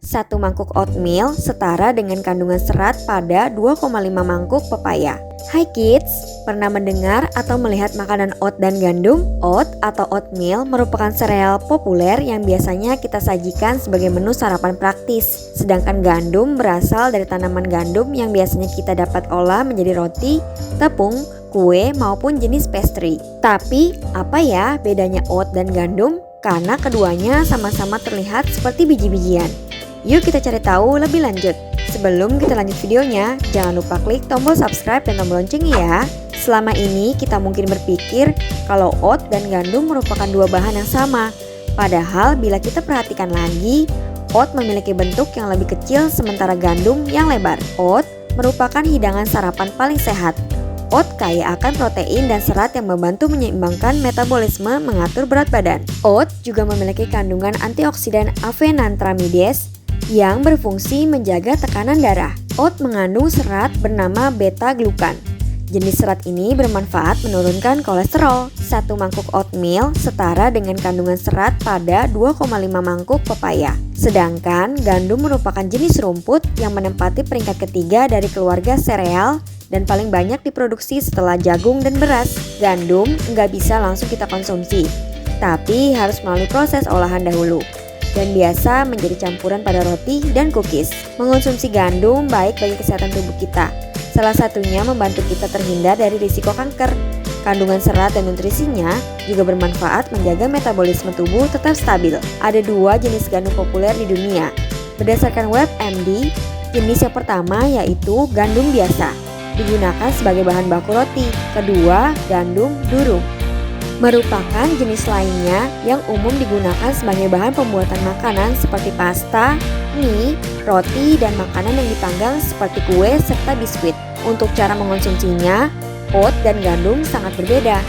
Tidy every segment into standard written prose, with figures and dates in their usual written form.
1 mangkuk oatmeal setara dengan kandungan serat pada 2,5 mangkuk pepaya. Hai kids, pernah mendengar atau melihat makanan oat dan gandum? Oat atau oatmeal merupakan sereal populer yang biasanya kita sajikan sebagai menu sarapan praktis. Sedangkan gandum berasal dari tanaman gandum yang biasanya kita dapat olah menjadi roti, tepung, kue maupun jenis pastry. Tapi apa ya bedanya oat dan gandum? Karena keduanya sama-sama terlihat seperti biji-bijian. Yuk kita cari tahu lebih lanjut. Sebelum kita lanjut videonya, jangan lupa klik tombol subscribe dan tombol loncengnya ya. Selama ini kita mungkin berpikir kalau oat dan gandum merupakan dua bahan yang sama. Padahal bila kita perhatikan lagi, oat memiliki bentuk yang lebih kecil sementara gandum yang lebar. Oat merupakan hidangan sarapan paling sehat. Oat kaya akan protein dan serat yang membantu menyeimbangkan metabolisme mengatur berat badan. Oat juga memiliki kandungan antioksidan avenanthramides yang berfungsi menjaga tekanan darah. Oat mengandung serat bernama beta-glukan. Jenis serat ini bermanfaat menurunkan kolesterol. 1 mangkuk oatmeal setara dengan kandungan serat pada 2,5 mangkuk pepaya. Sedangkan gandum merupakan jenis rumput yang menempati peringkat ketiga dari keluarga sereal dan paling banyak diproduksi setelah jagung dan beras. Gandum nggak bisa langsung kita konsumsi, tapi harus melalui proses olahan dahulu dan biasa menjadi campuran pada roti dan cookies. Mengonsumsi gandum baik bagi kesehatan tubuh kita. Salah satunya membantu kita terhindar dari risiko kanker. Kandungan serat dan nutrisinya juga bermanfaat menjaga metabolisme tubuh tetap stabil. Ada 2 jenis gandum populer di dunia. Berdasarkan WebMD, jenis yang pertama yaitu gandum biasa, digunakan sebagai bahan baku roti. Kedua, gandum durum, merupakan jenis lainnya yang umum digunakan sebagai bahan pembuatan makanan seperti pasta, mie, roti, dan makanan yang dipanggang seperti kue serta biskuit. Untuk cara mengonsumsinya, oat dan gandum sangat berbeda.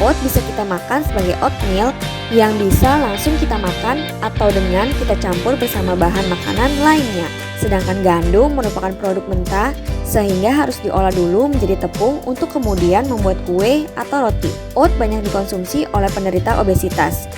Oat bisa kita makan sebagai oatmeal yang bisa langsung kita makan atau dengan kita campur bersama bahan makanan lainnya. Sedangkan gandum merupakan produk mentah sehingga harus diolah dulu menjadi tepung untuk kemudian membuat kue atau roti. Oat banyak dikonsumsi oleh penderita obesitas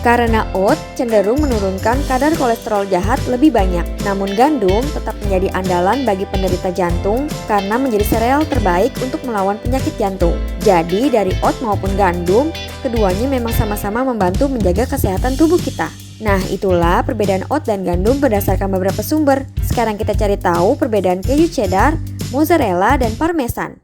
karena oat cenderung menurunkan kadar kolesterol jahat lebih banyak. Namun gandum tetap menjadi andalan bagi penderita jantung karena menjadi sereal terbaik untuk melawan penyakit jantung. Jadi dari oat maupun gandum, keduanya memang sama-sama membantu menjaga kesehatan tubuh kita. Nah, itulah perbedaan oat dan gandum berdasarkan beberapa sumber. Sekarang kita cari tahu perbedaan keju cheddar, mozzarella, dan parmesan.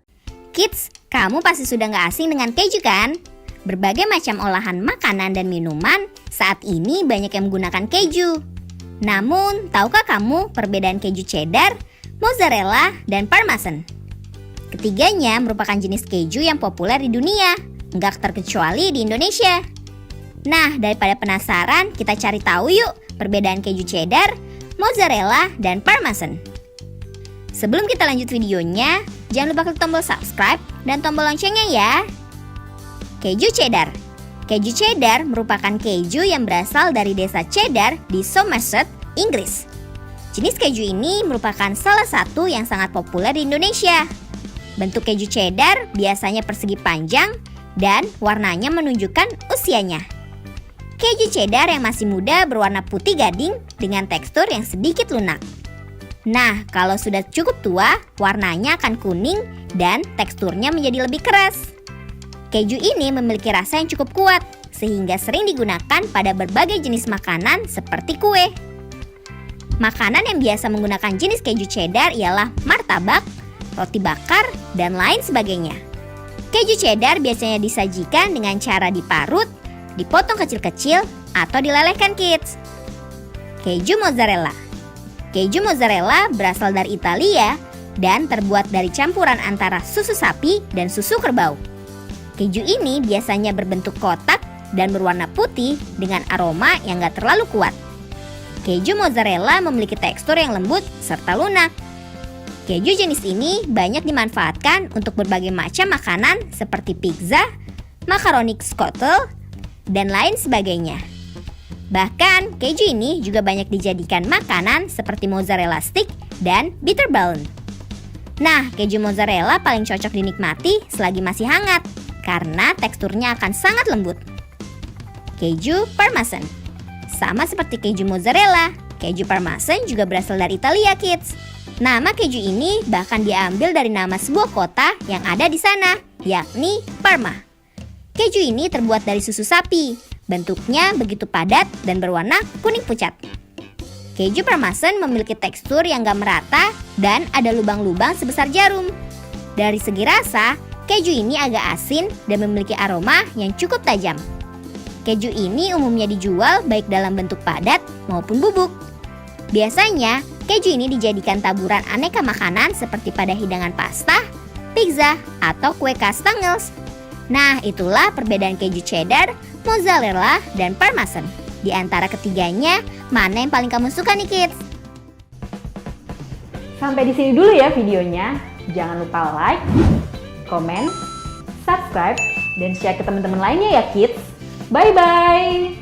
Kids, kamu pasti sudah nggak asing dengan keju kan? Berbagai macam olahan makanan dan minuman saat ini banyak yang menggunakan keju. Namun, tahukah kamu perbedaan keju cheddar, mozzarella, dan parmesan? Ketiganya merupakan jenis keju yang populer di dunia, nggak terkecuali di Indonesia. Nah, daripada penasaran, kita cari tahu yuk perbedaan keju cheddar, mozzarella, dan parmesan. Sebelum kita lanjut videonya, jangan lupa klik tombol subscribe dan tombol loncengnya ya. Keju cheddar. Keju cheddar merupakan keju yang berasal dari desa Cheddar di Somerset, Inggris. Jenis keju ini merupakan salah satu yang sangat populer di Indonesia. Bentuk keju cheddar biasanya persegi panjang dan warnanya menunjukkan usianya. Keju cheddar yang masih muda berwarna putih gading dengan tekstur yang sedikit lunak. Nah, kalau sudah cukup tua, warnanya akan kuning dan teksturnya menjadi lebih keras. Keju ini memiliki rasa yang cukup kuat, sehingga sering digunakan pada berbagai jenis makanan seperti kue. Makanan yang biasa menggunakan jenis keju cheddar ialah martabak, roti bakar, dan lain sebagainya. Keju cheddar biasanya disajikan dengan cara diparut, dipotong kecil-kecil, atau dilelehkan kids. Keju mozzarella. Keju mozzarella berasal dari Italia dan terbuat dari campuran antara susu sapi dan susu kerbau. Keju ini biasanya berbentuk kotak dan berwarna putih dengan aroma yang gak terlalu kuat. Keju mozzarella memiliki tekstur yang lembut serta lunak. Keju jenis ini banyak dimanfaatkan untuk berbagai macam makanan seperti pizza, makaroni scottle, dan lain sebagainya. Bahkan, keju ini juga banyak dijadikan makanan seperti mozzarella stick dan bitterballen. Nah, keju mozzarella paling cocok dinikmati selagi masih hangat karena teksturnya akan sangat lembut. Keju parmesan. Sama seperti keju mozzarella, Keju Parmesan juga berasal dari Italia, kids. Nama keju ini bahkan diambil dari nama sebuah kota yang ada di sana, yakni Parma. Keju ini terbuat dari susu sapi. Bentuknya begitu padat dan berwarna kuning pucat. Keju Parmesan memiliki tekstur yang gak merata dan ada lubang-lubang sebesar jarum. Dari segi rasa, keju ini agak asin dan memiliki aroma yang cukup tajam. Keju ini umumnya dijual baik dalam bentuk padat maupun bubuk. Biasanya, keju ini dijadikan taburan aneka makanan seperti pada hidangan pasta, pizza, atau kue kastangels. Nah, itulah perbedaan keju cheddar, mozzarella, dan parmesan. Di antara ketiganya, mana yang paling kamu suka nih, kids? Sampai di sini dulu ya videonya. Jangan lupa like, comment, subscribe, dan share ke teman-teman lainnya ya, kids. Bye-bye!